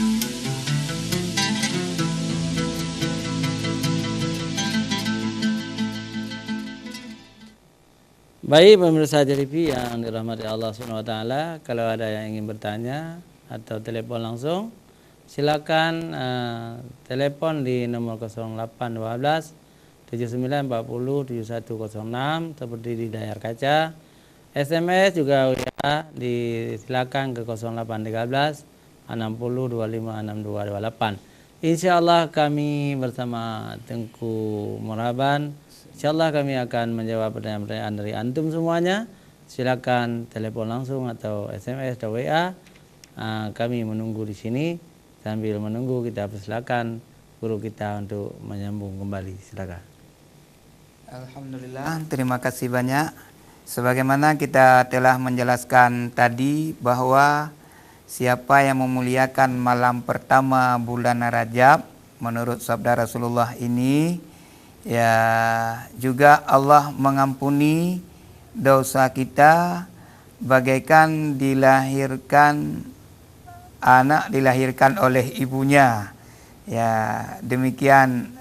Baik pemirsa TV yang dirahmati Allah Subhanahu wa taala, kalau ada yang ingin bertanya atau telepon langsung, silakan telepon di nomor 0812 7940 7106 seperti di layar kaca. SMS juga WA silakan ke 0813 60 25 6228. Insyaallah kami bersama Tengku Muraban, insyaallah kami akan menjawab pertanyaan-pertanyaan dari antum semuanya. Silakan telepon langsung atau SMS atau WA. Kami menunggu di sini. Sambil menunggu kita persilakan guru kita untuk menyambung kembali. Silakan. Alhamdulillah, terima kasih banyak. Sebagaimana kita telah menjelaskan tadi bahwa siapa yang memuliakan malam pertama bulan Rajab menurut sabda Rasulullah ini, ya juga Allah mengampuni dosa kita bagaikan anak dilahirkan oleh ibunya. Ya, demikian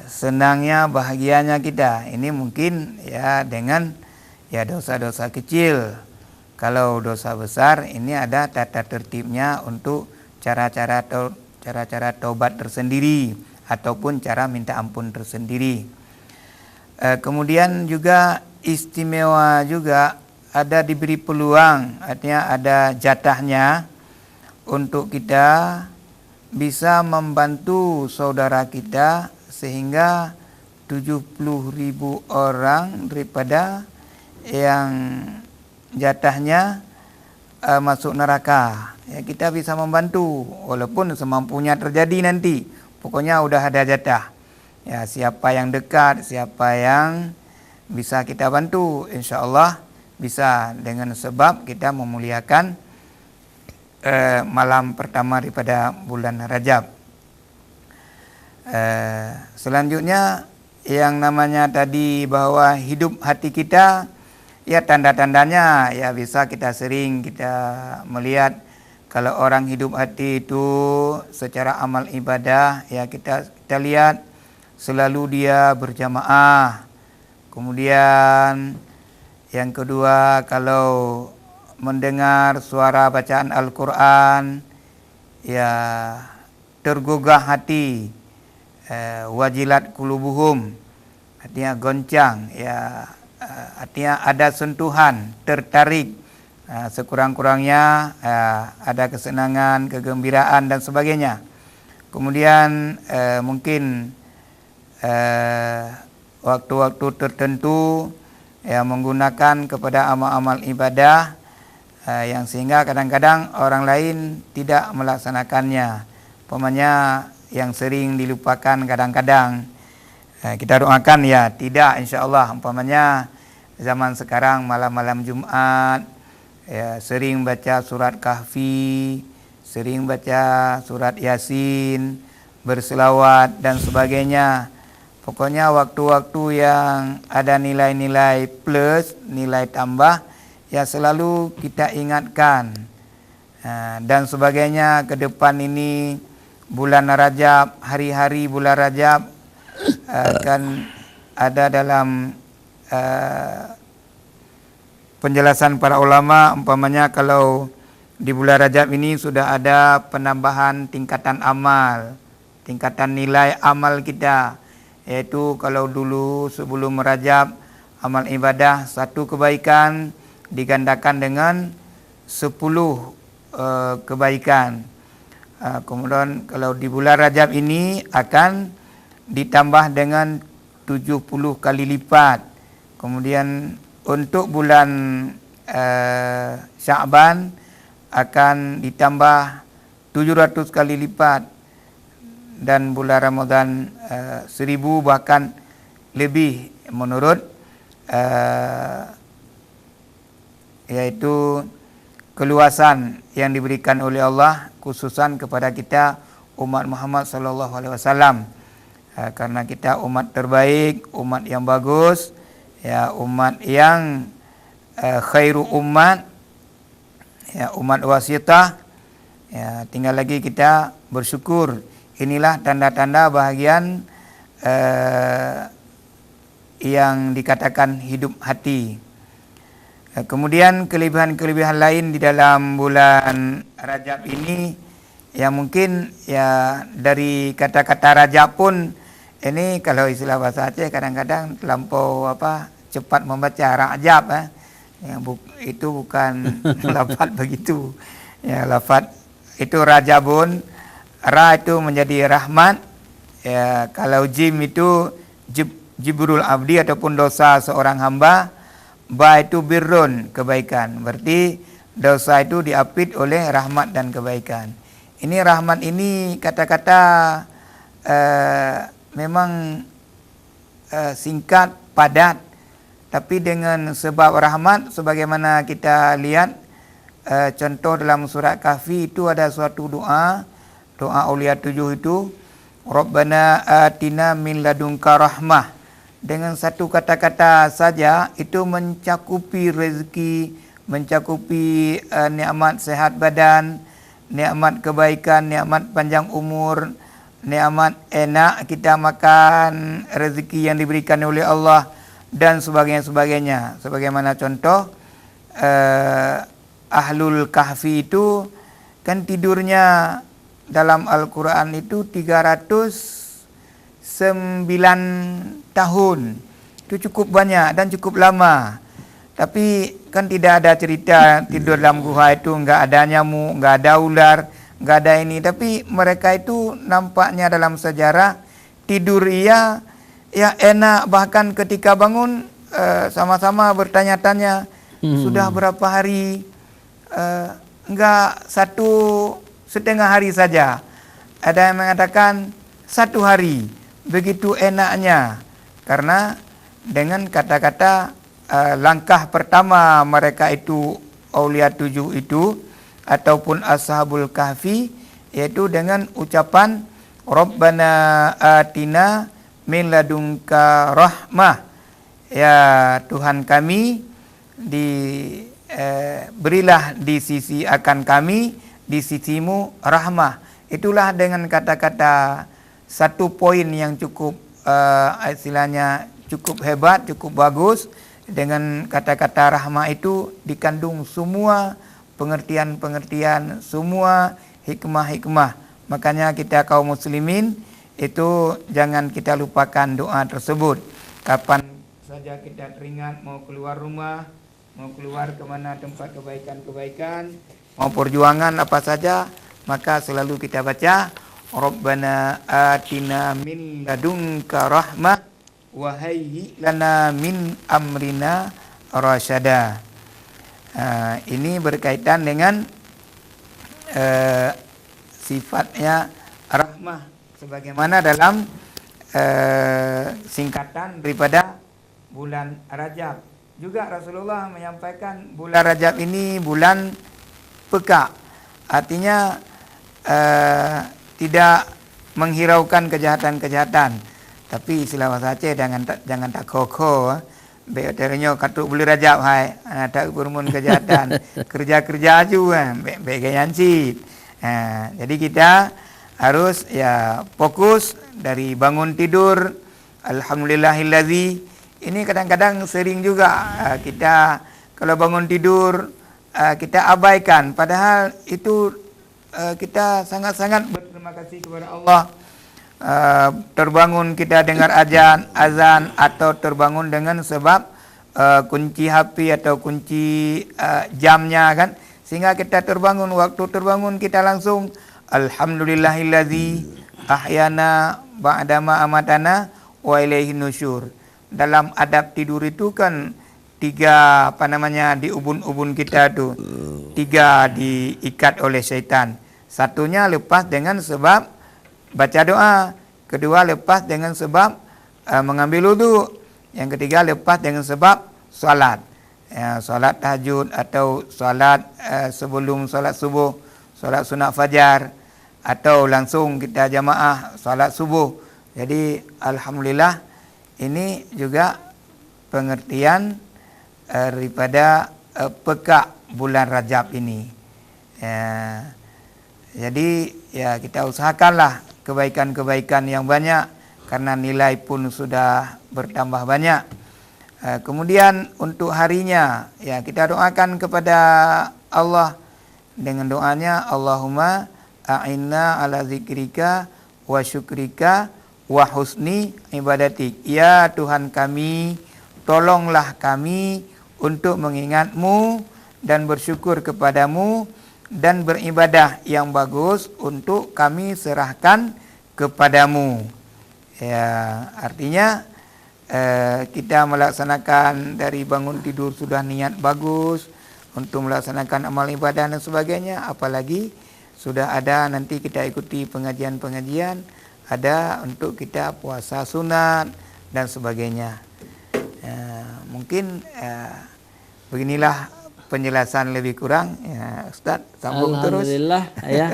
senangnya, bahagianya kita. Ini mungkin ya dengan ya dosa-dosa kecil. Kalau dosa besar ini ada tata tertibnya untuk cara-cara taubat tersendiri ataupun cara minta ampun tersendiri. Kemudian juga istimewa juga ada diberi peluang, artinya ada jatahnya untuk kita bisa membantu saudara kita sehingga 70.000 orang daripada yang jatahnya masuk neraka. Ya, kita bisa membantu walaupun semampunya terjadi nanti. Pokoknya udah ada jatah. Ya, siapa yang dekat, siapa yang bisa kita bantu, insyaallah bisa dengan sebab kita memuliakan malam pertama daripada bulan Rajab. Selanjutnya yang namanya tadi bahwa hidup hati kita, ya tanda-tandanya ya bisa kita sering kita melihat kalau orang hidup hati itu secara amal ibadah, ya kita lihat selalu dia berjamaah. Kemudian yang kedua, kalau mendengar suara bacaan Al-Quran, ya tergugah hati, wajilat kulubuhum, artinya goncang, ya artinya ada sentuhan, tertarik, sekurang-kurangnya ada kesenangan, kegembiraan dan sebagainya. Kemudian mungkin waktu-waktu tertentu ya menggunakan kepada amal-amal ibadah yang sehingga kadang-kadang orang lain tidak melaksanakannya. Umpamanya yang sering dilupakan kadang-kadang, kita doakan ya tidak, insyaallah. Umpamanya zaman sekarang malam-malam Jumat ya sering baca surat Kahfi, sering baca surat Yasin, berselawat dan sebagainya. Pokoknya waktu-waktu yang ada nilai-nilai plus, nilai tambah, ya selalu kita ingatkan. Dan sebagainya ke depan ini bulan Rajab, hari-hari bulan Rajab akan ada dalam penjelasan para ulama. Umpamanya kalau di bulan Rajab ini sudah ada penambahan tingkatan amal, tingkatan nilai amal kita. Yaitu kalau dulu sebelum Rajab amal ibadah satu kebaikan digandakan dengan 10 kebaikan. Kemudian kalau di bulan Rajab ini akan ditambah dengan 70 kali lipat. Kemudian untuk bulan Sya'ban akan ditambah 700 kali lipat. Dan bulan Ramadan 1000 bahkan lebih menurut yaitu keluasan yang diberikan oleh Allah khususan kepada kita umat Muhammad sallallahu alaihi wasallam. Karena kita umat terbaik, umat yang bagus, ya umat yang khairu umat, ya umat wasitah, Ya, tinggal lagi kita bersyukur. Inilah tanda-tanda bahagian yang dikatakan hidup hati. Kemudian kelebihan-kelebihan lain di dalam bulan Rajab ini yang mungkin ya dari kata-kata Rajab pun ini kalau istilah bahasa Aceh kadang-kadang terlampau cepat membaca Rajab ya, itu bukan lafaz begitu. Ya, lafaz itu Rajabun, ra itu menjadi rahmat. Ya, kalau jim itu jibrul abdi ataupun dosa seorang hamba, ba itu birrun, kebaikan. Berarti dosa itu diapit oleh rahmat dan kebaikan. Ini rahmat ini kata-kata memang singkat, padat, tapi dengan sebab rahmat sebagaimana kita lihat contoh dalam surat Kahfi itu ada suatu doa Aulia 7 itu, Rabbana atina min ladunka rahmah. Dengan satu kata-kata saja itu mencakupi rezeki, mencakupi nikmat sehat badan, nikmat kebaikan, nikmat panjang umur, nikmat enak kita makan, rezeki yang diberikan oleh Allah dan sebagainya. Sebagaimana contoh Ahlul Kahfi itu kan tidurnya dalam Al-Quran itu 309 tahun. Itu cukup banyak dan cukup lama. Tapi kan tidak ada cerita tidur dalam guha itu enggak ada nyamuk, enggak ada ular, enggak ada ini. Tapi mereka itu nampaknya dalam sejarah tidur ya enak, bahkan ketika bangun sama-sama bertanya-tanya sudah berapa hari. Enggak 1,5 hari saja. Ada yang mengatakan 1 hari. Begitu enaknya. Karena dengan kata-kata langkah pertama mereka itu Aulia 7 itu ataupun Ashabul Kahfi, yaitu dengan ucapan Rabbana atina min ladunka rahmah. Ya Tuhan kami, berilah di sisi akan kami, di sisimu rahmah. Itulah dengan kata-kata satu poin yang cukup istilahnya cukup hebat, cukup bagus. Dengan kata-kata rahmah itu dikandung semua pengertian-pengertian, semua hikmah-hikmah. Makanya kita kaum muslimin itu jangan kita lupakan doa tersebut. Kapan saja kita teringat mau keluar rumah, mau keluar ke mana tempat kebaikan-kebaikan, mau perjuangan apa saja, maka selalu kita baca Rabbana atina min ladunka rahmah wa hayyi lana min amrina rasyada. Ini berkaitan dengan sifatnya rahmah sebagaimana dalam singkatan daripada bulan Rajab. Juga Rasulullah menyampaikan bulan Rajab ini bulan peka. Artinya tidak menghiraukan kejahatan-kejahatan. Tapi istilah bahasa Aceh jangan tak koko. Beoternya katuk bulan Rajab hai. Tak bermun kejahatan. Kerja-kerja aju kan. Begayan cip. Jadi kita harus ya fokus dari bangun tidur. Alhamdulillahillazi. Ini kadang-kadang sering juga kita kalau bangun tidur kita abaikan. Padahal itu kita sangat-sangat berterima kasih kepada Allah. Terbangun kita dengar azan atau terbangun dengan sebab kunci HP atau kunci jamnya kan. Sehingga kita terbangun. Waktu terbangun kita langsung Alhamdulillahillazi ahyana ba'dama amatana wa ilaihin nusyur. Dalam adab tidur itu kan 3 di ubun-ubun kita tu 3 diikat oleh syaitan. Satunya lepas dengan sebab baca doa, kedua lepas dengan sebab mengambil wudu, yang ketiga lepas dengan sebab solat. Solat tahajud atau solat sebelum solat subuh, solat sunat fajar atau langsung kita jamaah solat subuh. Jadi alhamdulillah ini juga pengertian daripada peka bulan Rajab ini. Jadi ya kita usahakanlah kebaikan-kebaikan yang banyak karena nilai pun sudah bertambah banyak. Kemudian untuk harinya ya kita doakan kepada Allah dengan doanya Allahumma a'inna ala zikrika wa syukrika wa husni ibadatik. Ya Tuhan kami, tolonglah kami untuk mengingatmu dan bersyukur kepadamu dan beribadah yang bagus untuk kami serahkan kepadamu. Ya, artinya kita melaksanakan dari bangun tidur sudah niat bagus untuk melaksanakan amal ibadah dan sebagainya, apalagi sudah ada nanti kita ikuti pengajian-pengajian, ada untuk kita puasa sunat dan sebagainya. Mungkin beginilah penjelasan lebih kurang ya, Ustaz, sambung terus. Alhamdulillah ya.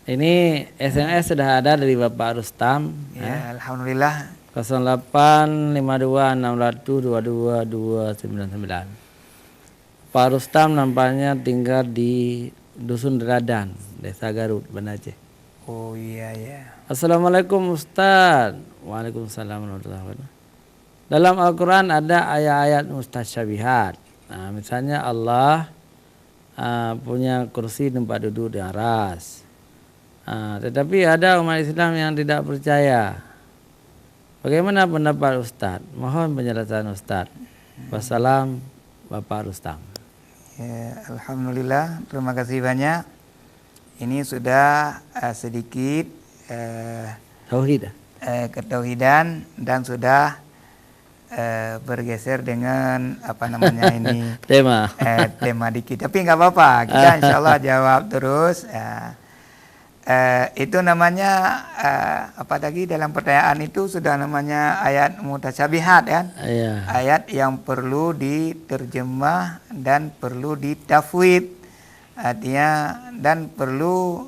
Ini SMS sudah ada dari Bapak Rustam Ya, alhamdulillah. 0852612299. Pak Rustam nampaknya tinggal di Dusun Deradan, Desa Garut, Banda Aceh. Oh iya ya. Assalamualaikum Ustaz. Waalaikumsalam warahmatullahi wabarakatuh. Dalam Al-Quran ada ayat-ayat mustasyabihat. Nah, misalnya Allah punya kursi tempat duduk di aras. Tetapi ada umat Islam yang tidak percaya. Bagaimana pendapat Ustaz? Mohon penjelasan Ustaz. Wassalam, Bapak Rustam. Ya, alhamdulillah, terima kasih banyak. Ini sudah sedikit Tauhid. ketauhidan dan sudah bergeser dengan apa namanya ini Tema. tema dikit. Tapi nggak apa-apa, kita insya Allah jawab terus. Itu namanya apa tadi dalam pertanyaan itu sudah namanya ayat mutasyabihat kan? Iya. Ayat yang perlu diterjemah dan perlu ditafwid, artinya dan perlu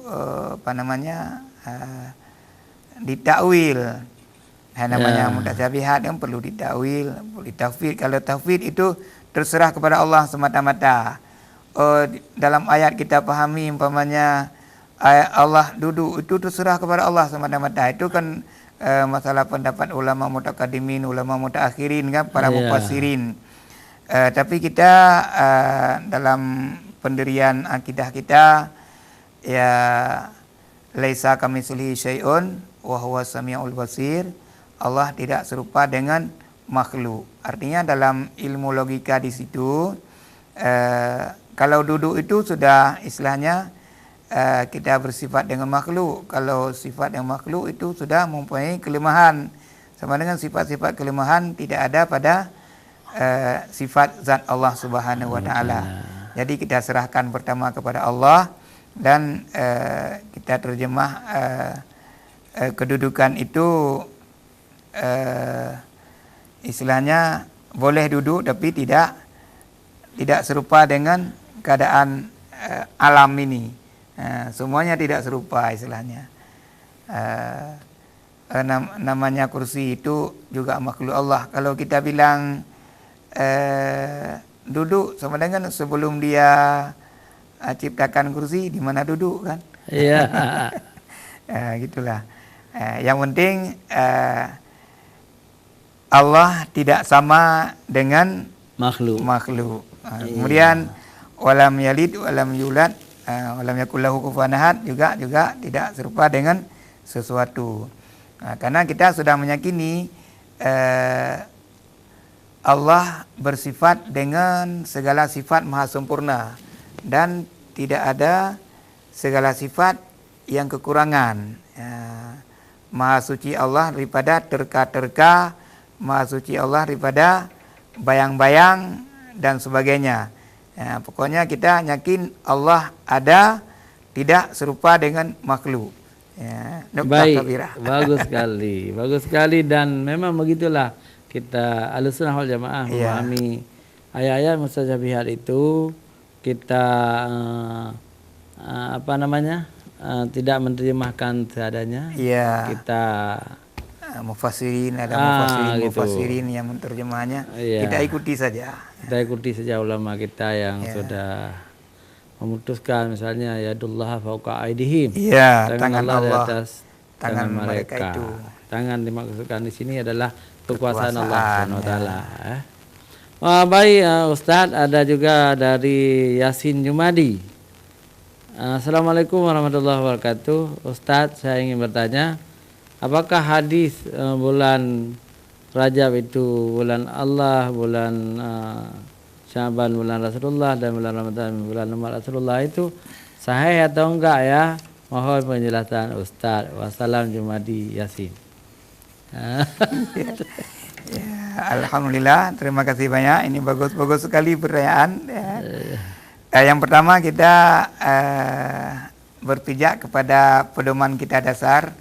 apa namanya ditakwil. Namanya mutasyabihat yang perlu ditakwil, perlu ditafwid. Kalau tafwid itu terserah kepada Allah semata-mata. Dalam ayat kita pahami umpamanya Allah duduk, itu terserah kepada Allah semata-mata. Itu kan masalah pendapat ulama mutakaddimin, ulama mutaakhirin kan, para mufassirin. Tapi kita dalam pendirian akidah kita ya laisa kamitslihi syai'un wa huwas samiul basir. Allah tidak serupa dengan makhluk. Artinya dalam ilmu logika di situ kalau duduk itu sudah istilahnya kita bersifat dengan makhluk. Kalau sifat yang makhluk itu sudah mempunyai kelemahan. Sama dengan sifat-sifat kelemahan tidak ada pada sifat zat Allah Subhanahu wa taala. Jadi kita serahkan pertama kepada Allah dan kita terjemah kedudukan itu istilahnya boleh duduk tapi tidak serupa dengan keadaan alam ini. Semuanya tidak serupa istilahnya. Namanya kursi itu juga makhluk Allah. Kalau kita bilang duduk sama dengan sebelum dia ciptakan kursi, di mana duduk kan? Iya. Gitulah. Yang penting Allah tidak sama dengan makhluk. Kemudian walam yalid walam yulad walam yakul lahu kufuwan ahad juga tidak serupa dengan sesuatu. Karena kita sudah meyakini Allah bersifat dengan segala sifat maha sempurna dan tidak ada segala sifat yang kekurangan. Maha suci Allah daripada terka-terka, maha suci Allah daripada bayang-bayang dan sebagainya. Pokoknya kita yakin Allah ada, tidak serupa dengan makhluk. Baik, bagus sekali dan memang begitulah kita Ahlussunnah wal Jamaah memahami ayat-ayat mustasyabihat itu. Kita tidak menerjemahkan seadanya. Kita mufassirin, ada mufassirin yang menerjemahnya. Kita ikuti saja. Kita ikuti saja ulama kita yang sudah memutuskan misalnya yadullah fauqa aidihim, Iya, tangan Allah di atas tangan tangan mereka mereka. itu. Tangan dimaksudkan di sini adalah kekuasaan Allah Kekuasaan, Subhanahu wa ya. taala. Baik Ustadz, ada juga dari Yasin Jumadi. Assalamualaikum warahmatullahi wabarakatuh. Ustadz, saya ingin bertanya, apakah hadis bulan Rajab itu bulan Allah, bulan Syaban bulan Rasulullah, dan bulan Ramadan bulan umat Rasulullah itu sahih atau enggak ya? Mohon penjelasan Ustadz. Wassalam Jumadi Yasin. Ya, alhamdulillah, terima kasih banyak. Ini bagus-bagus sekali pertanyaan. Ya. Yang pertama kita berpijak kepada pedoman kita dasar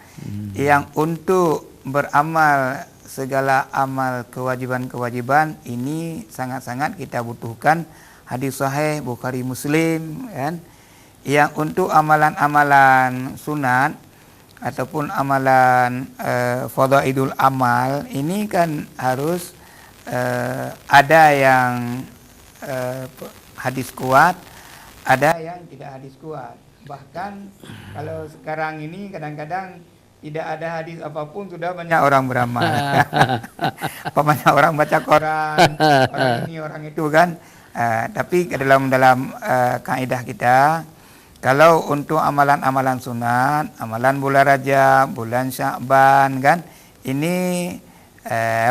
yang untuk beramal segala amal kewajiban-kewajiban ini sangat-sangat kita butuhkan hadis sahih Bukhari Muslim, kan? Yang untuk amalan-amalan sunat ataupun amalan fadhailul amal ini kan harus ada yang hadis kuat, ada yang tidak hadis kuat. Bahkan kalau sekarang ini kadang-kadang tidak ada hadis apapun sudah banyak orang beramal. Banyak orang baca Quran, orang ini orang itu kan. Tapi dalam kaidah kita, kalau untuk amalan-amalan sunat, amalan bulan Rajab, bulan Sya'ban kan, ini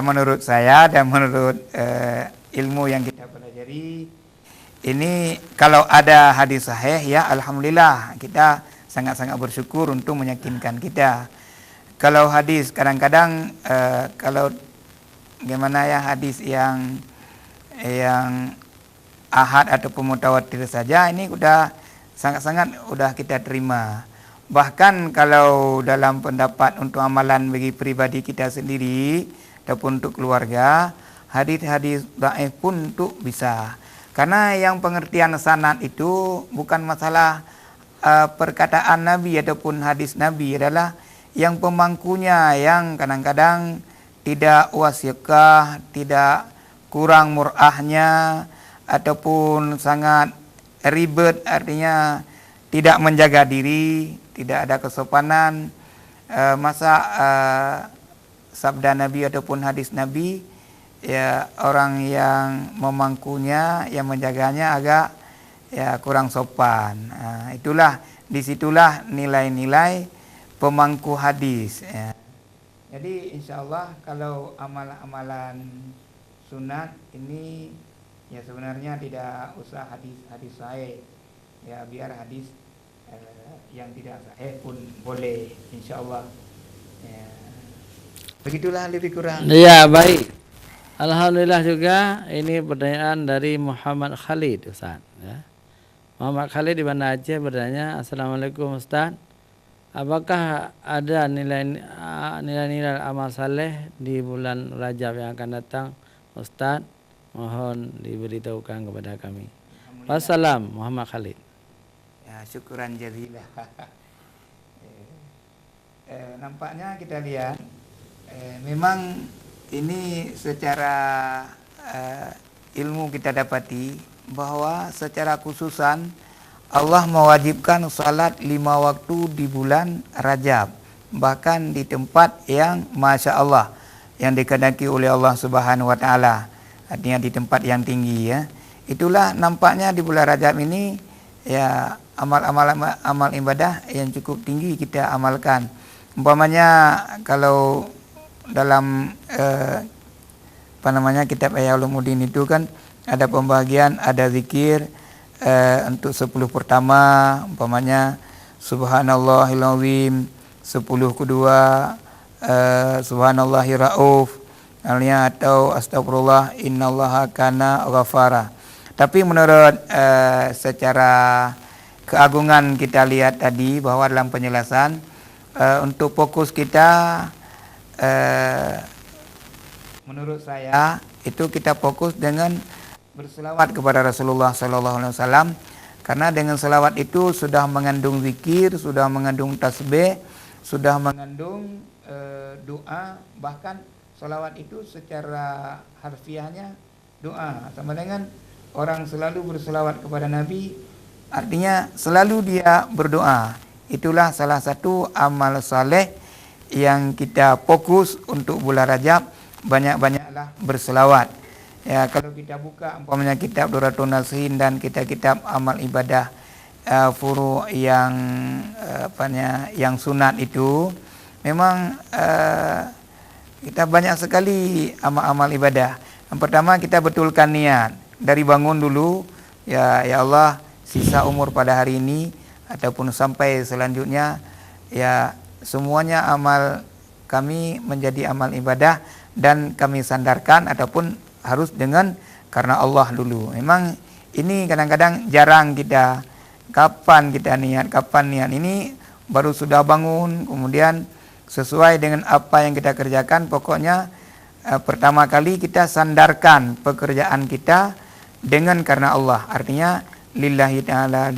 menurut saya dan menurut ilmu yang kita pelajari, ini kalau ada hadis sahih ya alhamdulillah, kita sangat-sangat bersyukur untuk meyakinkan kita. Kalau hadis kadang-kadang kalau gimana ya hadis yang ahad ataupun mutawatir saja ini udah sangat-sangat udah kita terima. Bahkan kalau dalam pendapat untuk amalan bagi pribadi kita sendiri ataupun untuk keluarga, hadis-hadis dhaif pun untuk bisa. Karena yang pengertian sanad itu bukan masalah perkataan Nabi ataupun hadis Nabi, adalah yang pemangkunya yang kadang-kadang tidak wasiqah, tidak kurang murahnya ataupun sangat ribet, artinya tidak menjaga diri, tidak ada kesopanan. Sabda Nabi ataupun hadis Nabi, ya orang yang memangkunya, yang menjaganya agak ya kurang sopan. Itulah disitulah nilai-nilai pemangku hadis. Ya. Jadi insya Allah kalau amalan-amalan sunat ini ya sebenarnya tidak usah hadis sahih, ya biar hadis yang tidak sahih pun boleh insya Allah. Ya. Begitulah lebih kurang. Ya baik. Alhamdulillah juga ini pertanyaan dari Muhammad Khalid Ustaz. Ya. Muhammad Khalid di Banda Aceh bertanya, Assalamualaikum Ustaz, apakah ada nilai-nilai amal saleh di bulan Rajab yang akan datang Ustaz? Mohon diberitahukan kepada kami. Wassalam Muhammad Khalid. Ya, syukuran jazilah. Nampaknya kita lihat memang ini secara ilmu kita dapati bahwa secara khususan Allah mewajibkan salat 5 waktu di bulan Rajab, bahkan di tempat yang Masya Allah, yang dikehendaki oleh Allah Subhanahu wa Ta'ala, artinya di tempat yang tinggi ya. Itulah nampaknya di bulan Rajab ini ya amal ibadah yang cukup tinggi kita amalkan. Umpamanya kalau dalam kitab Ihya Ulumuddin itu kan ada pembagian, ada zikir untuk 10 pertama, umpamanya subhanallahil azim, 10 kedua subhanallahir rauf, atau astagfirullah innallaha kana ghafara. Tapi menurut secara keagungan kita lihat tadi bahwa dalam penjelasan untuk fokus kita menurut saya itu kita fokus dengan berselawat kepada Rasulullah SAW, karena dengan selawat itu sudah mengandung zikir, sudah mengandung tasbih, sudah mengandung doa. Bahkan selawat itu secara harfiahnya doa, sama dengan orang selalu berselawat kepada Nabi, Artinya selalu dia berdoa. Itulah salah satu amal soleh yang kita fokus untuk bulan Rajab. Banyak-banyaklah berselawat. Ya, kalau kita buka umpamanya kitab Duratul Nasihin dan kitab-kitab amal ibadah furu yang yang sunat itu, memang kita banyak sekali amal-amal ibadah. Yang pertama, kita betulkan niat dari bangun dulu. Ya Allah, sisa umur pada hari ini ataupun sampai selanjutnya, ya semuanya amal kami menjadi amal ibadah dan kami sandarkan ataupun harus dengan karena Allah dulu. Memang ini kadang-kadang jarang kita. Kapan kita niat, kapan niat ini baru sudah bangun, kemudian sesuai dengan apa yang kita kerjakan. Pokoknya pertama kali kita sandarkan pekerjaan kita dengan karena Allah. Artinya lillahi ta'ala,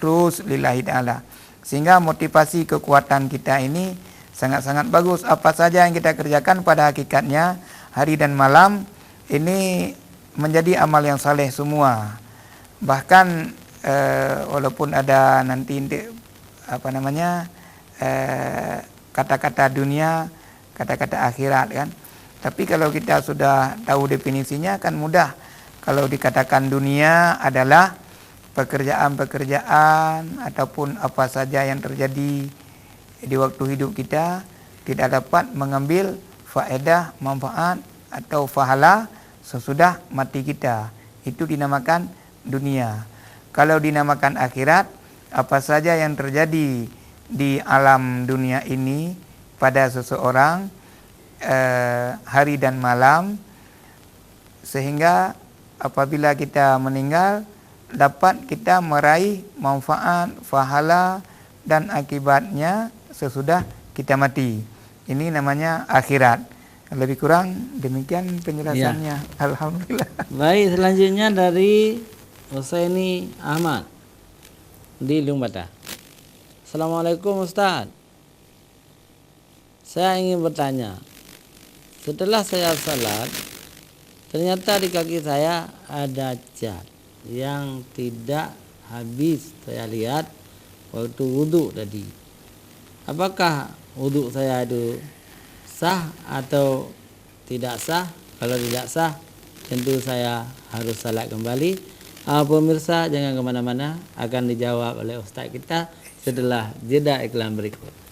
terus lillahi ta'ala. Sehingga motivasi kekuatan kita ini sangat-sangat bagus. Apa saja yang kita kerjakan pada hakikatnya hari dan malam ini menjadi amal yang saleh semua. Bahkan walaupun ada nanti kata-kata dunia, kata-kata akhirat kan. Tapi kalau kita sudah tahu definisinya kan mudah. Kalau dikatakan dunia adalah pekerjaan-pekerjaan ataupun apa saja yang terjadi di waktu hidup kita tidak dapat mengambil faedah, manfaat atau pahala sesudah mati kita. Itu dinamakan dunia. Kalau dinamakan akhirat, apa saja yang terjadi di alam dunia ini pada seseorang hari dan malam, sehingga apabila kita meninggal dapat kita meraih manfaat, pahala dan akibatnya sesudah kita mati. Ini namanya akhirat. Lebih kurang demikian penjelasannya. Ya. Alhamdulillah. Baik, selanjutnya dari Husaini Ahmad di Lumbata. Assalamualaikum Ustaz. Saya ingin bertanya. Setelah saya salat, ternyata di kaki saya ada cat yang tidak habis saya lihat waktu wudhu tadi. Apakah wudhu saya itu sah atau tidak sah? Kalau tidak sah, tentu saya harus salat kembali. Pemirsa jangan kemana-mana, akan dijawab oleh Ustaz kita setelah jeda iklan berikut.